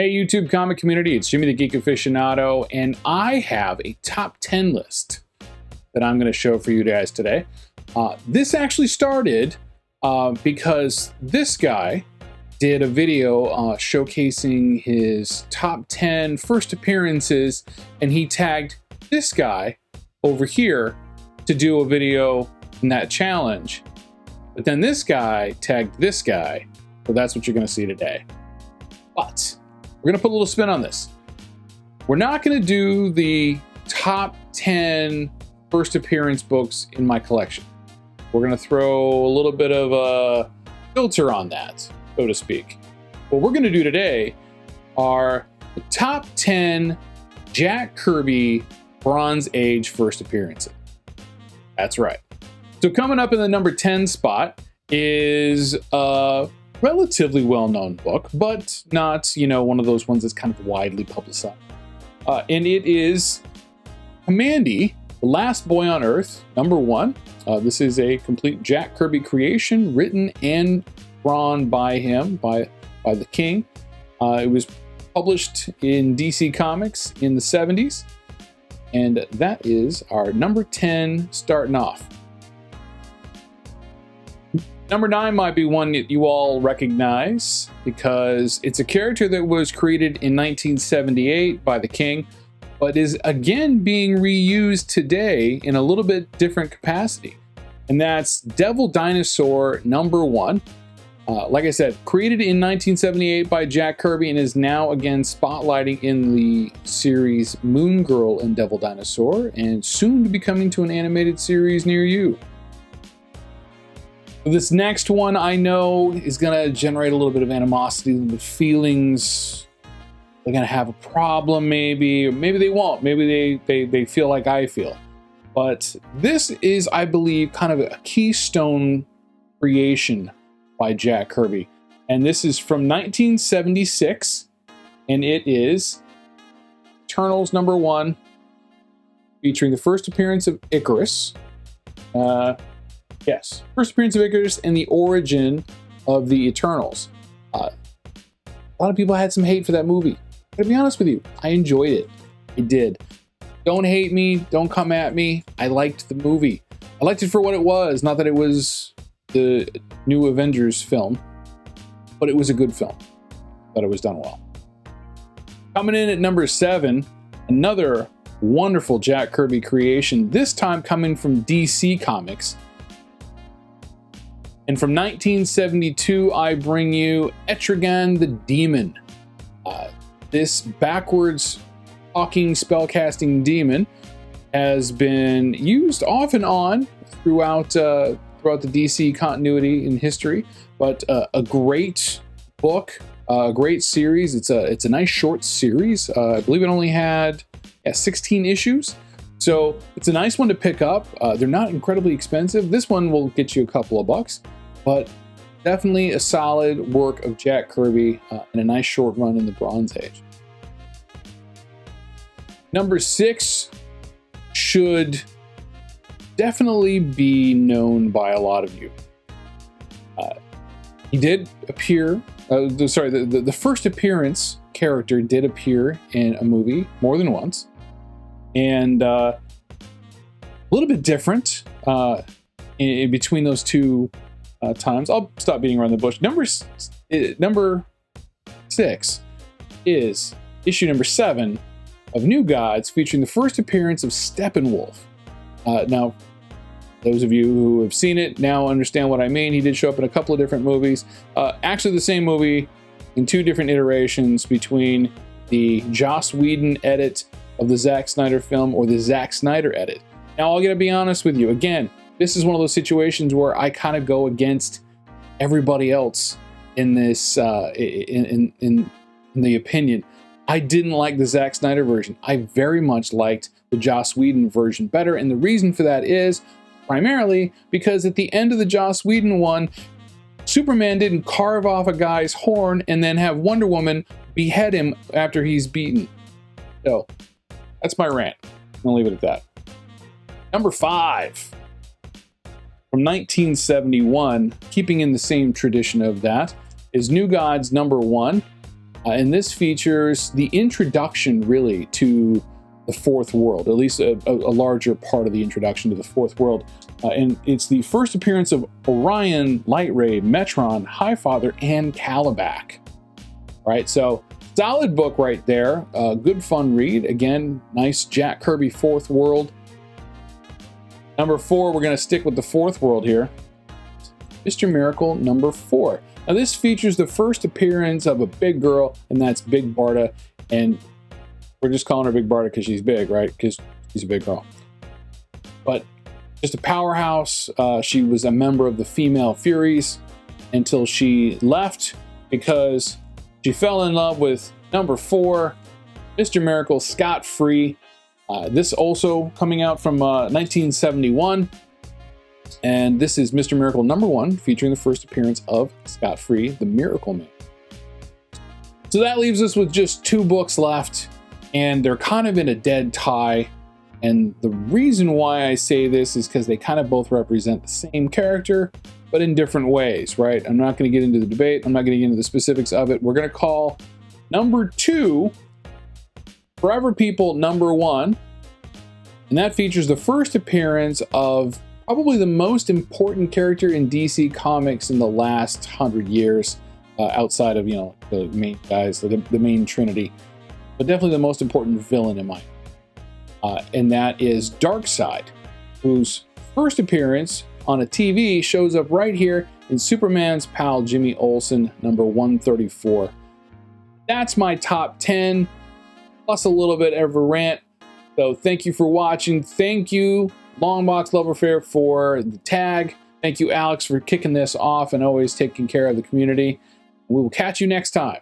Hey YouTube comic community, it's Jimmy the Geek Aficionado, and I have a top 10 list that I'm going to show for you guys today. This actually started because this guy did a video showcasing his top 10 first appearances, and he tagged this guy over here to do a video in that challenge. But then this guy tagged this guy, so that's what you're going to see today. But we're going to put a little spin on this. We're not going to do the top 10 first appearance books in my collection. We're going to throw a little bit of a filter on that, so to speak. What we're going to do today are the top 10 Jack Kirby Bronze Age first appearances. That's right. So coming up in the number 10 spot is relatively well-known book, but not, you know, one of those ones that's kind of widely publicized. And it is KAMANDI, The Last Boy on Earth, number 1. This is a complete Jack Kirby creation, written and drawn by him, by the King. It was published in DC Comics in the 70s, and that is our number 10 starting off. Number 9 might be one that you all recognize because it's a character that was created in 1978 by the King, but is again being reused today in a little bit different capacity. And that's Devil Dinosaur number 1. Like I said, created in 1978 by Jack Kirby and is now again spotlighting in the series Moon Girl and Devil Dinosaur, and soon to be coming to an animated series near you. This next one I know is going to generate a little bit of animosity, a little bit of feelings. They're going to have a problem maybe, or maybe they won't. Maybe they feel like I feel. But this is, I believe, kind of a keystone creation by Jack Kirby. And this is from 1976, and it is Eternals number 1, featuring the first appearance of Icarus. Yes, first appearance of Icarus and the origin of the Eternals. A lot of people had some hate for that movie. To be honest with you, I enjoyed it. I did. Don't hate me. Don't come at me. I liked the movie. I liked it for what it was. Not that it was the new Avengers film, but it was a good film. Thought it was done well. Coming in at number 7, another wonderful Jack Kirby creation, this time coming from DC Comics. And from 1972, I bring you Etrigan the Demon. This backwards talking spellcasting demon has been used off and on throughout the DC continuity in history, but a great book, a great series. It's a nice short series. I believe it only had 16 issues. So it's a nice one to pick up. They're not incredibly expensive. This one will get you a couple of bucks, but definitely a solid work of Jack Kirby and a nice short run in the Bronze Age. Number 6 should definitely be known by a lot of you. He did appear, the first appearance character did appear in a movie more than once. And a little bit different in between those two times. I'll stop beating around the bush. Number 6 is issue number 7 of New Gods, featuring the first appearance of Steppenwolf. Now, those of you who have seen it now understand what I mean. He did show up in a couple of different movies. Actually, the same movie in 2 different iterations between the Joss Whedon edit of the Zack Snyder film or the Zack Snyder edit. Now, I'm going to be honest with you. Again, this is one of those situations where I kind of go against everybody else in this, in the opinion. I didn't like the Zack Snyder version. I very much liked the Joss Whedon version better, and the reason for that is primarily because at the end of the Joss Whedon one, Superman didn't carve off a guy's horn and then have Wonder Woman behead him after he's beaten. So, that's my rant. I'm gonna leave it at that. Number 5, from 1971, keeping in the same tradition of that, is New Gods number 1. And this features the introduction, really, to the Fourth World, at least a larger part of the introduction to the Fourth World. And it's the first appearance of Orion, Light Ray, Metron, Highfather, and Calabac. Right, so solid book right there. Good fun read. Again, nice Jack Kirby Fourth World. Number 4, we're going to stick with the Fourth World here. Mr. Miracle number 4. Now this features the first appearance of a big girl, and that's Big Barda. And we're just calling her Big Barda because she's big, right? Because she's a big girl. But just a powerhouse. She was a member of the Female Furies until she left because she fell in love with number 4, Mr. Miracle, scot-free. This also coming out from 1971. And this is Mr. Miracle number 1, featuring the first appearance of Scot-Free, the Miracle Man. So that leaves us with just 2 books left, and they're kind of in a dead tie. And the reason why I say this is because they kind of both represent the same character, but in different ways, right? I'm not going to get into the debate. I'm not going to get into the specifics of it. We're going to call number 2 Forever People number 1. And that features the first appearance of probably the most important character in DC Comics in the last 100 years, outside of, the main guys, the main trinity, but definitely the most important villain in my and that is Darkseid, whose first appearance on a TV shows up right here in Superman's pal Jimmy Olsen, number 134. That's my top 10, plus a little bit of a rant. So thank you for watching. Thank you, Longbox Love Affair, for the tag. Thank you, Alex, for kicking this off and always taking care of the community. We will catch you next time.